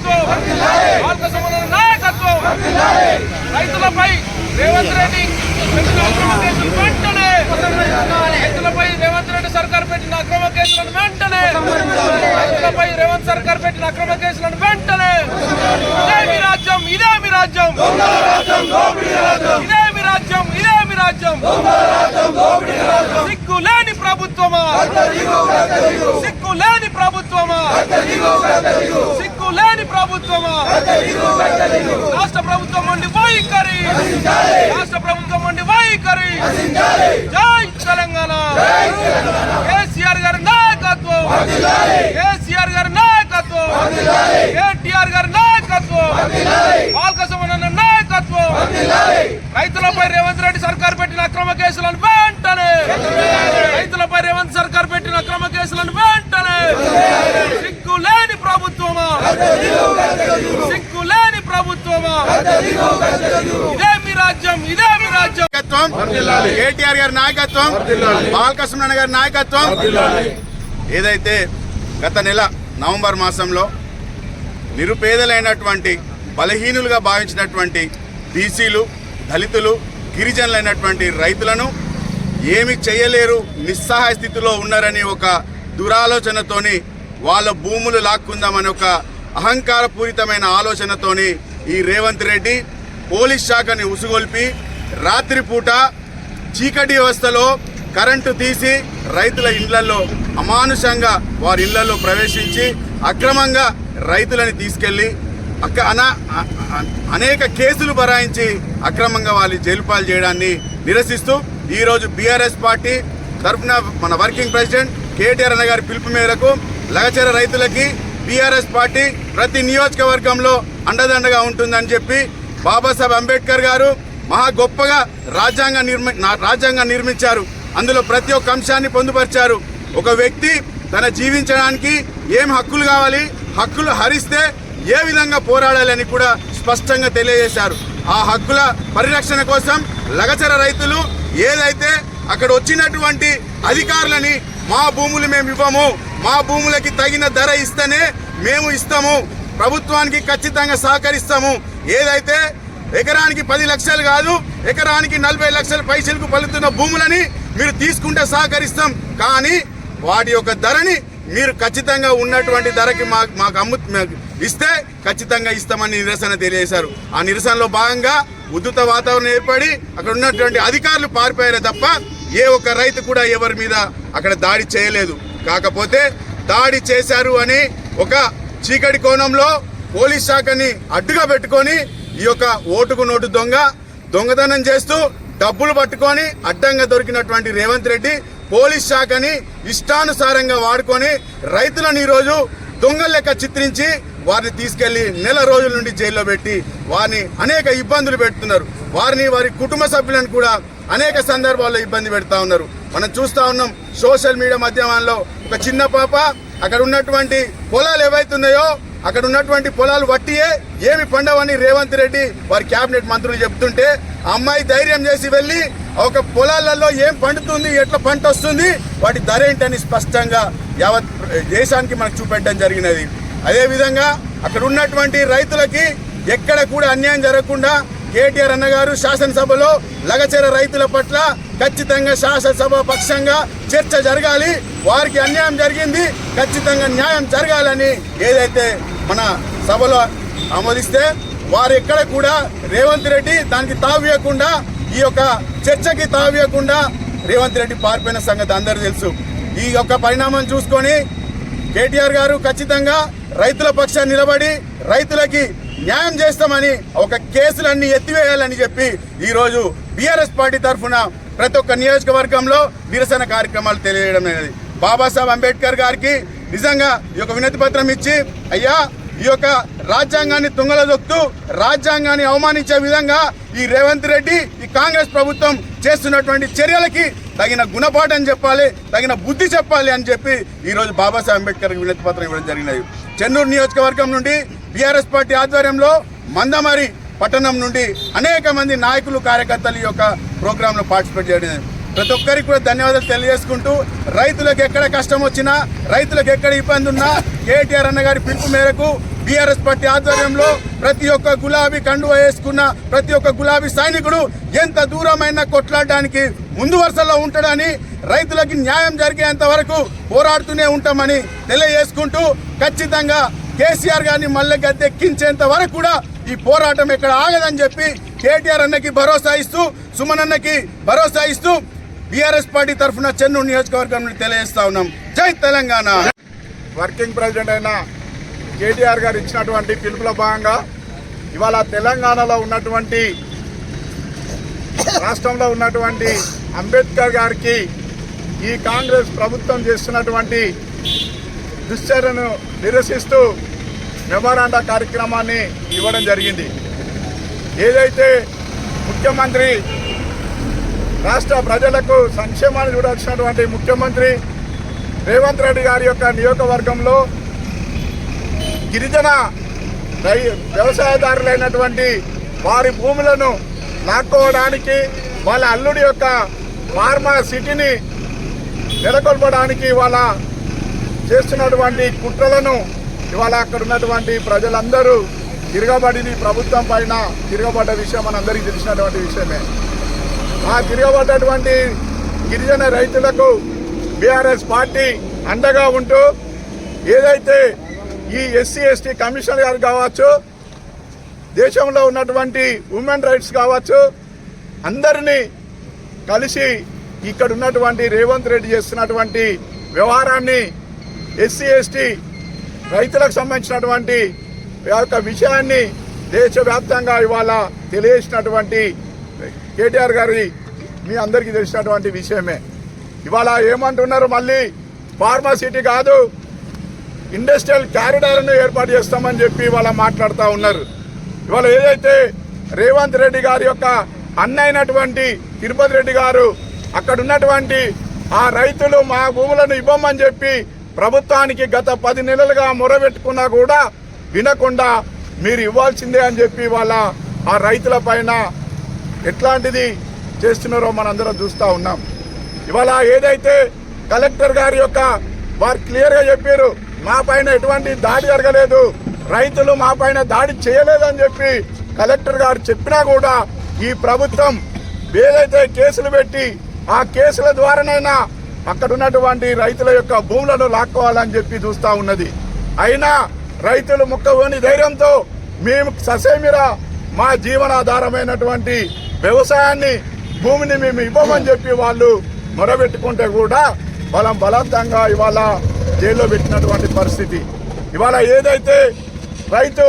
నాయకత్వం, బాల్క సుమన్ నాయకత్వం. రైతులపై రేవంత్ రెడ్డి పెట్టిన అక్రమ కేసులు వెంటనే, రైతులపై రేవంత్ రెడ్డి సర్కార్ పెట్టిన అక్రమ కేసులను వెంటనే, రైతులపై రేవంత్ సర్కార్ పెట్టిన అక్రమ కేసులను వెంటనే. ఇదే మీ రాజ్యం, ఇదే మీ రాజ్యం, ఇదే మీ రాజ్యం, ఇదే మీ రాజ్యం. సిగ్గు లేని ప్రభుత్వమా, సిగ్గు లేని ప్రభుత్వమా, సిగ్గు లేని ప్రభుత్వమా. రాష్ట్ర ప్రభుత్వం నుండి వైఖరి, రాష్ట్ర ప్రభుత్వం నుండి వైఖరి. జై తెలంగాణ. కేసీఆర్ గారి నాయకత్వం, కేసీఆర్ గారి నాయకత్వం, కేటీఆర్ గారి నాయకత్వం, బాల్క సుమన్ నాయకత్వం. రైతులపై రేవంత్ రెడ్డి సర్కార్ పెట్టిన అక్రమ కేసులను వెంటనే, రైతులపై రేవంత్ సర్కార్ పెట్టిన అక్రమ కేసులను వెంటనే. సిగ్గు లేని ప్రభుత్వమా, సిగ్గు లేని ప్రభుత్వమా. ఇదే మీ రాజ్యం, ఇదే మీ రాజ్యం. కేటీఆర్ గారి నాయకత్వం, బాల్క సుమన్ గారి నాయకత్వం. ఏదైతే గత నెల నవంబర్ మాసంలో నిరుపేదలైనటువంటి బలహీనులుగా భావించినటువంటి బీసీలు, దళితులు, గిరిజనులైనటువంటి రైతులను ఏమి చేయలేరు, నిస్సహాయ స్థితిలో ఉన్నారని ఒక దురాలోచనతోని వాళ్ళ భూములు లాక్కుందామని ఒక అహంకారపూరితమైన ఆలోచనతోని ఈ రేవంత్ రెడ్డి పోలీస్ శాఖని ఉసుగొల్పి రాత్రిపూట చీకటి వ్యవస్థలో కరెంటు తీసి రైతుల ఇళ్లలో అమానుషంగా వారి ఇళ్లలో ప్రవేశించి అక్రమంగా రైతులని తీసుకెళ్లి అనేక కేసులు బరాయించి అక్రమంగా వాళ్ళు జైలుపాలు చేయడాన్ని నిరసిస్తూ ఈరోజు బీఆర్ఎస్ పార్టీ తరఫున మన వర్కింగ్ ప్రెసిడెంట్ కేటీఆర్ అన్న గారి పిలుపు మేరకు లగచర రైతులకి బీఆర్ఎస్ పార్టీ ప్రతి నియోజకవర్గంలో అండదండగా ఉంటుందని చెప్పి బాబాసాహెబ్ అంబేద్కర్ గారు మహా గొప్పగా రాజ్యాంగం నిర్మించారు. అందులో ప్రతి ఒక్క అంశాన్ని పొందుపరిచారు. ఒక వ్యక్తి తన జీవించడానికి ఏం హక్కులు కావాలి, హక్కులు హరిస్తే ఏ విధంగా పోరాడాలని కూడా స్పష్టంగా తెలియజేశారు. ఆ హక్కుల పరిరక్షణ కోసం లగచర రైతులు ఏదైతే అక్కడ వచ్చినటువంటి అధికారులని మా భూములు మేము ఇవ్వము, మా భూములకి తగిన ధర ఇస్తేనే మేము ఇస్తాము, ప్రభుత్వానికి ఖచ్చితంగా సహకరిస్తాము, ఏదైతే ఎకరానికి 10 లక్షలు కాదు ఎకరానికి 40 లక్షల పైసలకు పలుకుతున్న భూములని మీరు తీసుకుంటే సహకరిస్తాం, కానీ వాటి యొక్క ధరని మీరు ఖచ్చితంగా ఉన్నటువంటి ధరకి మాకు ఇస్తే ఖచ్చితంగా ఇస్తామని నిరసన తెలియజేశారు. ఆ నిరసనలో భాగంగా ఉద్ధృత వాతావరణం ఏర్పడి అక్కడ ఉన్నటువంటి అధికారులు పారిపోయారే తప్ప ఏ ఒక్క రైతు కూడా ఎవరి మీద అక్కడ దాడి చేయలేదు. కాకపోతే దాడి చేశారు అని ఒక చీకటి కోణంలో పోలీస్ శాఖని అడ్డుగా పెట్టుకొని ఈ యొక్క ఓటుకు నోటు దొంగతనం చేస్తూ డబ్బులు పట్టుకొని అడ్డంగా దొరికినటువంటి రేవంత్ రెడ్డి పోలీస్ శాఖని ఇష్టానుసారంగా వాడుకొని రైతులను ఈరోజు దొంగల లెక్క చిత్రించి వారిని తీసుకెళ్లి నెల రోజుల నుండి జైల్లో పెట్టి వారిని అనేక ఇబ్బందులు పెడుతున్నారు. వారిని వారి కుటుంబ సభ్యులను కూడా అనేక సందర్భాల్లో ఇబ్బంది పెడతా ఉన్నారు. మనం చూస్తా ఉన్నాం సోషల్ మీడియా మాధ్యమాల్లో ఒక చిన్న పాప అక్కడ ఉన్నటువంటి పొలాలు ఏవైతున్నాయో అక్కడ ఉన్నటువంటి పొలాలు వట్టియే ఏమి పండవని రేవంత్ రెడ్డి వారి కేబినెట్ మంత్రులు చెప్తుంటే ఆ అమ్మాయి ధైర్యం చేసి వెళ్ళి ఒక పొలాలలో ఏం పండుతుంది, ఎట్లా పంట వస్తుంది, వాటి ధర ఏంటని స్పష్టంగా యావత్ దేశానికి మనకు చూపెట్టడం జరిగినది. అదేవిధంగా అక్కడ ఉన్నటువంటి రైతులకి ఎక్కడ కూడా అన్యాయం జరగకుండా కేటీఆర్ అన్నగారు శాసనసభలో లగచర రైతుల పట్ల ఖచ్చితంగా శాసనసభ పక్షంగా చర్చ జరగాలి, వారికి అన్యాయం జరిగింది ఖచ్చితంగా న్యాయం జరగాలని ఏదైతే మన సభలో ఆమోదిస్తే వారు ఎక్కడ కూడా రేవంత్ రెడ్డి దానికి తావియకుండా ఈ యొక్క చర్చకి తావియకుండా రేవంత్ రెడ్డి పారిపోయిన సంగతి అందరూ తెలుసు. ఈ యొక్క పరిణామం చూసుకొని కేటీఆర్ గారు ఖచ్చితంగా రైతుల పక్షాన్ని నిలబడి రైతులకి న్యాయం చేస్తామని ఒక కేసులన్నీ ఎత్తివేయాలని చెప్పి ఈరోజు బీఆర్ఎస్ పార్టీ తరఫున ప్రతి ఒక్క నియోజకవర్గంలో నిరసన కార్యక్రమాలు తెలియజేయడం అనేది. బాబాసాహెబ్ అంబేద్కర్ గారికి నిజంగా ఈ యొక్క వినతి పత్రం ఇచ్చి అయ్యా ఈ యొక్క రాజ్యాంగాన్ని తుంగలో దొక్కుతూ రాజ్యాంగాన్ని అవమానించే విధంగా ఈ రేవంత్ రెడ్డి ఈ కాంగ్రెస్ ప్రభుత్వం చేస్తున్నటువంటి చర్యలకి తగిన గుణపాఠం చెప్పాలి, తగిన బుద్ధి చెప్పాలి అని చెప్పి ఈరోజు బాబాసాహెబ్ అంబేద్కర్కి వినతి పత్రం ఇవ్వడం జరిగినది. చెన్నూరు నియోజకవర్గం నుండి బీఆర్ఎస్ పార్టీ ఆధ్వర్యంలో మందమరి పట్టణం నుండి అనేక మంది నాయకులు కార్యకర్తలు ఈ యొక్క ప్రోగ్రాంలో పార్టిసిపేట్ చేయడం. ప్రతి ఒక్కరికి కూడా ధన్యవాదాలు తెలియజేసుకుంటూ రైతులకు ఎక్కడ కష్టం వచ్చినా రైతులకు ఎక్కడ ఇబ్బంది ఉన్నా కేటీఆర్ అన్న గారి పిలుపు మేరకు బీఆర్ఎస్ పార్టీ ఆధ్వర్యంలో ప్రతి ఒక్క గులాబీ కండువా వేసుకున్న ప్రతి ఒక్క గులాబీ సైనికుడు ఎంత దూరమైన కొట్లాడడానికి ముందు వరుసలో ఉంటాడని, రైతులకి న్యాయం జరిగేంత వరకు పోరాడుతూనే ఉంటామని తెలియజేసుకుంటూ, ఖచ్చితంగా కేసీఆర్ గారిని మళ్ళీ గద్దెక్కించేంత వరకు కూడా ఈ పోరాటం ఎక్కడ ఆగదని చెప్పి కేటీఆర్ అన్నకి భరోసా ఇస్తూ, సుమన్ అన్నకి భరోసా ఇస్తూ బీఆర్ఎస్ పార్టీ తరఫున చెన్నూరు నియోజకవర్గం నుండి తెలియజేస్తా ఉన్నాం. జై తెలంగాణ. వర్కింగ్ ప్రెసిడెంట్ అయిన కేటీఆర్ గారు ఇచ్చినటువంటి పిలుపులో భాగంగా ఇవాళ తెలంగాణలో ఉన్నటువంటి, రాష్ట్రంలో ఉన్నటువంటి అంబేద్కర్ గారికి ఈ కాంగ్రెస్ ప్రభుత్వం చేస్తున్నటువంటి దుశ్చర్యను నిరసిస్తూ మెమోరాండా కార్యక్రమాన్ని ఇవ్వడం జరిగింది. ఏదైతే ముఖ్యమంత్రి రాష్ట్ర ప్రజలకు సంక్షేమాన్ని చూడాల్సినటువంటి ముఖ్యమంత్రి రేవంత్ రెడ్డి గారి యొక్క నియోజకవర్గంలో గిరిజన వ్యవసాయదారులైనటువంటి వారి భూములను లాక్కోవడానికి, వాళ్ళ అల్లుడి యొక్క ఫార్మా సిటీని నెలకొల్పడానికి వాళ్ళ చేస్తున్నటువంటి కుట్రలను ఇవాళ అక్కడ ఉన్నటువంటి ప్రజలందరూ తిరగబడి ప్రభుత్వం పైన తిరగబడ్డ విషయం మనందరికీ తెలిసినటువంటి విషయమే. ఆ తిరగబడ్డటువంటి గిరిజన రైతులకు బీఆర్ఎస్ పార్టీ అండగా ఉంటూ, ఏదైతే ఈ ఎస్సీ ఎస్టీ కమిషన్ గారు కావచ్చు, దేశంలో ఉన్నటువంటి ఉమెన్ రైట్స్ కావచ్చు, అందరినీ కలిసి ఇక్కడ ఉన్నటువంటి రేవంత్ రెడ్డి చేస్తున్నటువంటి వ్యవహారాన్ని, ఎస్సీ ఎస్టీ రైతులకు సంబంధించినటువంటి యొక్క విషయాన్ని దేశవ్యాప్తంగా ఇవాళ తెలియజేసినటువంటి కేటీఆర్ గారి మీ అందరికీ తెలిసినటువంటి విషయమే. ఇవాళ ఏమంటున్నారు, మళ్ళీ ఫార్మాసిటీ కాదు ఇండస్ట్రియల్ క్యారిడార్ను ఏర్పాటు చేస్తామని చెప్పి ఇవాళ మాట్లాడుతూ ఉన్నారు. ఇవాళ ఏదైతే రేవంత్ రెడ్డి గారి యొక్క అన్న అయినటువంటి తిరుపతి రెడ్డి గారు అక్కడ ఉన్నటువంటి ఆ రైతులు మా భూములను ఇవ్వమని చెప్పి ప్రభుత్వానికి గత 10 నెలలుగా మొరబెట్టుకున్నా కూడా వినకుండా మీరు ఇవ్వాల్సిందే అని చెప్పి వాళ్ళ ఆ రైతుల పైన ఎట్లాంటిది చేస్తున్నారో మనందరం చూస్తూ ఉన్నాం. ఇవాళ ఏదైతే కలెక్టర్ గారి యొక్క వారు క్లియర్గా చెప్పారు, మా పైన ఎటువంటి దాడి జరగలేదు, రైతులు మా పైన దాడి చేయలేదని చెప్పి కలెక్టర్ గారు చెప్పినా కూడా ఈ ప్రభుత్వం ఏదైతే కేసులు పెట్టి ఆ కేసుల ద్వారానైనా అక్కడ ఉన్నటువంటి రైతుల యొక్క భూములను లాక్కోవాలని చెప్పి చూస్తూ ఉన్నది. అయినా రైతులు ముక్కవోని ధైర్యంతో మేము ససేమిరా మా జీవనాధారమైనటువంటి వ్యవసాయాన్ని, భూమిని మేము ఇవ్వమని చెప్పి వాళ్ళు మొరబెట్టుకుంటే కూడా బలవంతంగా ఇవాళ జైల్లో పెట్టినటువంటి పరిస్థితి. ఇవాళ ఏదైతే రైతు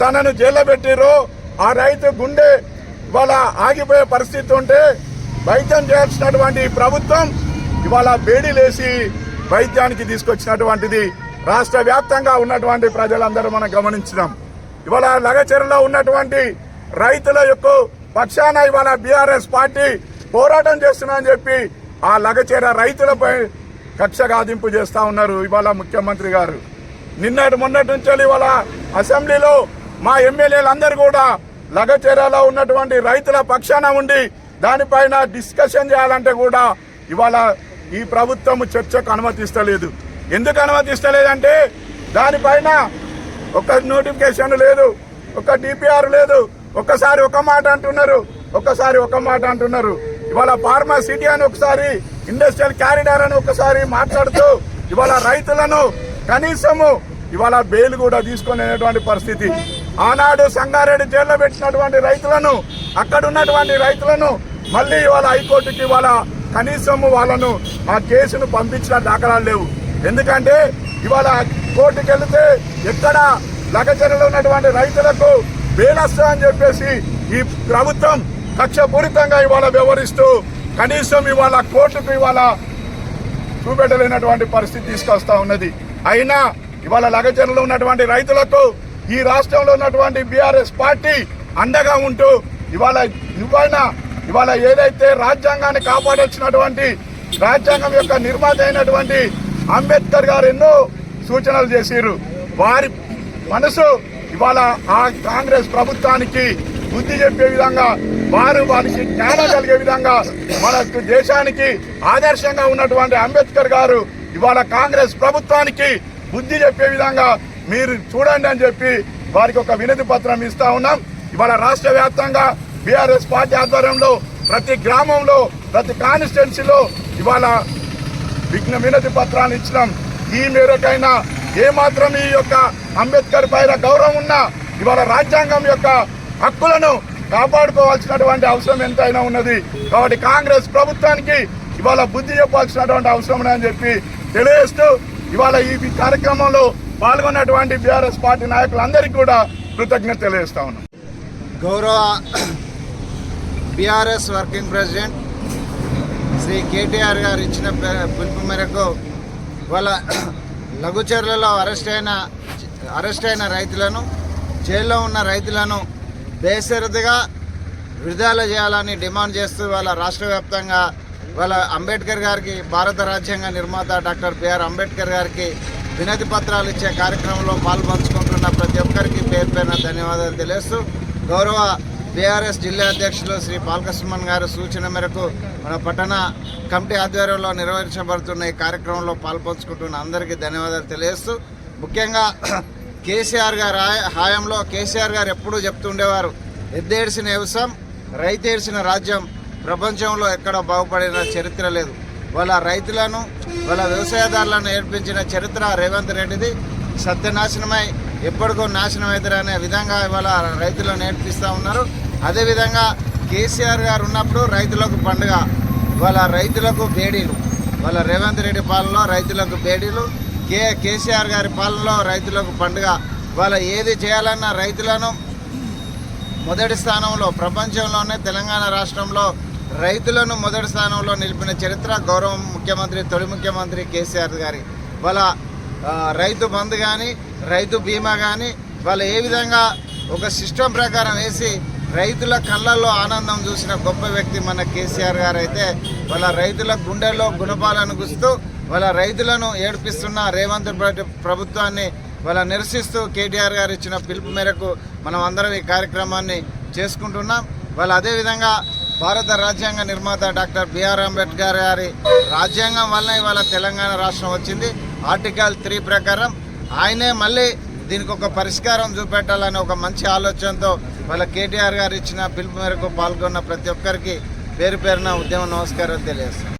తనను జైల్లో పెట్టిరో ఆ రైతు గుండె ఇవాళ ఆగిపోయే పరిస్థితి ఉంటే వైద్యం చేయాల్సినటువంటి ప్రభుత్వం ఇవాళ బేడీలేసి వైద్యానికి తీసుకొచ్చినటువంటిది రాష్ట్ర వ్యాప్తంగా ఉన్నటువంటి ప్రజలందరూ మనం గమనించినాం. ఇవాళ లగచెరలో ఉన్నటువంటి రైతుల యొక్క పక్షాన ఇవాళ బీఆర్ఎస్ పార్టీ పోరాటం చేస్తున్నామని చెప్పి ఆ లగచెర రైతులపై కక్ష గాదింపు చేస్తా ఉన్నారు ఇవాళ ముఖ్యమంత్రి గారు. మొన్నటి నుంచి ఇవాళ అసెంబ్లీలో మా ఎమ్మెల్యేలందరూ కూడా లగచెరలో ఉన్నటువంటి రైతుల పక్షాన ఉండి దానిపైన డిస్కషన్ చేయాలంటే కూడా ఇవాళ ఈ ప్రభుత్వం చర్చకు అనుమతిస్తలేదు. ఎందుకు అనుమతిస్తలేదంటే దానిపైన ఒక నోటిఫికేషన్ లేదు, ఒక డిపిఆర్ లేదు. ఒక్కసారి ఒక మాట అంటున్నారు, ఒక్కసారి ఒక మాట అంటున్నారు. ఇవాళ ఫార్మా సిటీ అని ఒకసారి, ఇండస్ట్రియల్ క్యారిడార్ అని ఒకసారి మాట్లాడుతూ ఇవాళ రైతులను కనీసము ఇవాళ బెయిల్ కూడా తీసుకునేటువంటి పరిస్థితి. ఆనాడు సంగారెడ్డి జైల్లో పెట్టినటువంటి రైతులను, అక్కడ ఉన్నటువంటి రైతులను మళ్ళీ ఇవాళ హైకోర్టుకి ఇవాళ కనీసము వాళ్ళను ఆ కేసును పంపించిన దాఖలాలు లేవు. ఎందుకంటే ఇవాళ కోర్టుకు వెళితే ఎక్కడ లగచెరలో ఉన్నటువంటి రైతులకు బెయిల్ వస్తుందని చెప్పేసి ఈ ప్రభుత్వం కక్షపూరితంగా ఇవాళ వ్యవహరిస్తూ కనీసం ఇవాళ కోర్టుకు ఇవాళ చూపెట్టలేనటువంటి పరిస్థితి తీసుకొస్తా ఉన్నది. అయినా ఇవాళ లగచెరలో ఉన్నటువంటి రైతులకు ఈ రాష్ట్రంలో ఉన్నటువంటి బీఆర్ఎస్ పార్టీ అండగా ఉంటూ ఇవాళ ఏదైతే రాజ్యాంగాన్ని కాపాడాల్సినటువంటి రాజ్యాంగం యొక్క నిర్మాత అయినటువంటి అంబేద్కర్ గారు ఎన్నో సూచనలు చేసిరు. వారి మనసు ఇవాళ ఆ కాంగ్రెస్ ప్రభుత్వానికి బుద్ధి చెప్పే విధంగా, వారికి జ్ఞానం కలిగే విధంగా, మన దేశానికి ఆదర్శంగా ఉన్నటువంటి అంబేద్కర్ గారు ఇవాళ కాంగ్రెస్ ప్రభుత్వానికి బుద్ధి చెప్పే విధంగా మీరు చూడండి అని చెప్పి వారికి ఒక వినతి పత్రం ఇస్తా ఉన్నాం. ఇవాళ రాష్ట్ర వ్యాప్తంగా బీఆర్ఎస్ పార్టీ ఆధ్వర్యంలో ప్రతి గ్రామంలో ప్రతి కాన్స్టిట్యున్సీలో ఇవాళ వినతి పత్రాన్ని ఇచ్చినాం. ఈ మేరకైనా ఏమాత్రం ఈ యొక్క అంబేద్కర్ పైన గౌరవం ఉన్నా ఇవాళ రాజ్యాంగం యొక్క హక్కులను కాపాడుకోవాల్సినటువంటి అవసరం ఎంతైనా ఉన్నది. కాబట్టి కాంగ్రెస్ ప్రభుత్వానికి ఇవాళ బుద్ధి చెప్పాల్సినటువంటి అవసరం ఉందని చెప్పి తెలియజేస్తూ ఇవాళ ఈ కార్యక్రమంలో పాల్గొన్నటువంటి బీఆర్ఎస్ పార్టీ నాయకులందరికీ కూడా కృతజ్ఞత తెలియజేస్తా ఉన్నాం. గౌరవ BRS working president Shri KTR గారు ఇచ్చిన పిలుపు మేరకు వాళ్ళ లఘుచర్లలో అరెస్ట్ అయిన రైతులను, జైల్లో ఉన్న రైతులను బేషరతుగా విడుదల చేయాలని డిమాండ్ చేస్తూ వాళ్ళ రాష్ట్ర వ్యాప్తంగా వాళ్ళ అంబేద్కర్ గారికి, భారత రాజ్యాంగ నిర్మాత డాక్టర్ బిఆర్ అంబేద్కర్ గారికి వినతి పత్రాలు ఇచ్చే కార్యక్రమంలో పాల్పంచుకుంటున్న ప్రతి ఒక్కరికి పేరు పేరున ధన్యవాదాలు తెలియజేస్తూ గౌరవ బీఆర్ఎస్ జిల్లా అధ్యక్షులు శ్రీ పాల్కసుమన్ గారి సూచన మేరకు మన పట్టణ కమిటీ ఆధ్వర్యంలో నిర్వహించబడుతున్న ఈ కార్యక్రమంలో పాల్పంచుకుంటున్న అందరికీ ధన్యవాదాలు తెలియజేస్తూ ముఖ్యంగా కేసీఆర్ గారి హయాంలో కేసీఆర్ గారు ఎప్పుడూ చెప్తుండేవారు, ఎద్దేడ్చిన వ్యవసాయం రైతేడ్చిన రాజ్యం ప్రపంచంలో ఎక్కడ బాగుపడిన చరిత్ర లేదు. వాళ్ళ రైతులను వాళ్ళ వ్యవసాయదారులను ఏర్పించిన చరిత్ర రేవంత్ రెడ్డిది. సత్యనాశనమై ఎప్పటికో నాశనం అవుతారనే విధంగా ఇవాళ రైతులను నేర్పిస్తూ ఉన్నారు. అదేవిధంగా కేసీఆర్ గారు ఉన్నప్పుడు రైతులకు పండుగ, వాళ్ళ రైతులకు బేడీలు, వాళ్ళ రేవంత్ రెడ్డి పాలనలో రైతులకు బేడీలు, కేసీఆర్ గారి పాలనలో రైతులకు పండుగ. వాళ్ళ ఏది చేయాలన్నా రైతులను మొదటి స్థానంలో, ప్రపంచంలోనే తెలంగాణ రాష్ట్రంలో రైతులను మొదటి స్థానంలో నిలిపిన చరిత్ర గౌరవ ముఖ్యమంత్రి, తొలి ముఖ్యమంత్రి కేసీఆర్ గారి. వాళ్ళ రైతు బంధు కానీ, రైతు బీమా కానీ వాళ్ళు ఏ విధంగా ఒక సిస్టమ్ ప్రకారం వేసి రైతుల కళ్ళల్లో ఆనందం చూసిన గొప్ప వ్యక్తి మన కేసీఆర్ గారు. అయితే వాళ్ళ రైతుల గుండెల్లో గుణపాలను గుస్తూ వాళ్ళ రైతులను ఏడిపిస్తున్న రేవంత్ ప్రభుత్వాన్ని వాళ్ళ నిరసిస్తూ కేటీఆర్ గారు ఇచ్చిన పిలుపు మేరకు మనం అందరం ఈ కార్యక్రమాన్ని చేసుకుంటున్నాం. వాళ్ళు అదేవిధంగా భారత రాజ్యాంగ నిర్మాత డాక్టర్ బిఆర్ అంబేద్కర్ గారి రాజ్యాంగం వల్ల ఇవాళ తెలంగాణ రాష్ట్రం వచ్చింది. ఆర్టికల్ 3 ప్రకారం ఆయనే మళ్ళీ దీనికి ఒక పరిష్కారం చూపెట్టాలనే ఒక మంచి ఆలోచనతో వాళ్ళ కేటీఆర్ గారు ఇచ్చిన పిలుపు మేరకు పాల్గొన్న ప్రతి ఒక్కరికి పేరు పేరున ఉద్యమ నమస్కారాలు తెలియజేస్తాం.